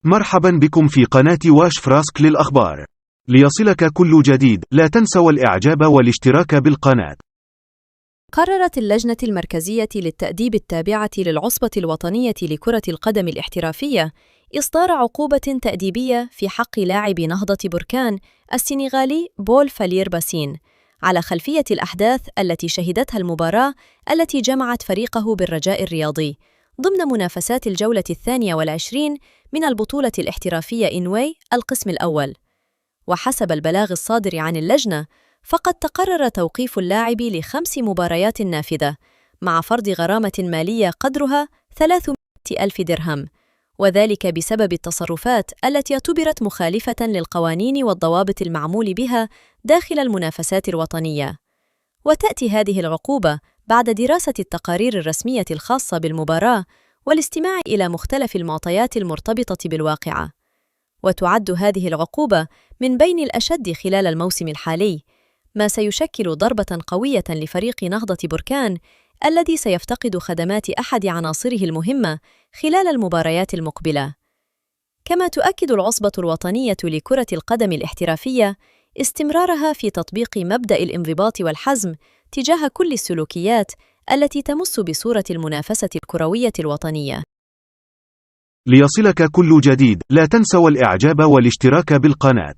مرحبا بكم في قناة واش فراسك للأخبار. ليصلك كل جديد، لا تنسوا الإعجاب والاشتراك بالقناة. قررت اللجنة المركزية للتأديب التابعة للعصبة الوطنية لكرة القدم الاحترافية إصدار عقوبة تأديبية في حق لاعب نهضة بركان السنغالي بول فالير باسين على خلفية الأحداث التي شهدتها المباراة التي جمعت فريقه بالرجاء الرياضي ضمن منافسات الجولة 22 من البطولة الاحترافية إنواي القسم الأول. وحسب البلاغ الصادر عن اللجنة، فقد تقرر توقيف اللاعب ل5 مباريات نافذة مع فرض غرامة مالية قدرها 300,000 درهم، وذلك بسبب التصرفات التي اعتبرت مخالفة للقوانين والضوابط المعمول بها داخل المنافسات الوطنية. وتأتي هذه العقوبة بعد دراسة التقارير الرسمية الخاصة بالمباراة والاستماع إلى مختلف المعطيات المرتبطة بالواقعة. وتعد هذه العقوبة من بين الأشد خلال الموسم الحالي، ما سيشكل ضربة قوية لفريق نهضة بركان الذي سيفتقد خدمات أحد عناصره المهمة خلال المباريات المقبلة. كما تؤكد العصبة الوطنية لكرة القدم الاحترافية استمرارها في تطبيق مبدأ الانضباط والحزم تجاه كل السلوكيات التي تمس بصورة المنافسة الكروية الوطنية. ليصلك كل جديد، لا تنسوا الإعجاب والاشتراك بالقناة.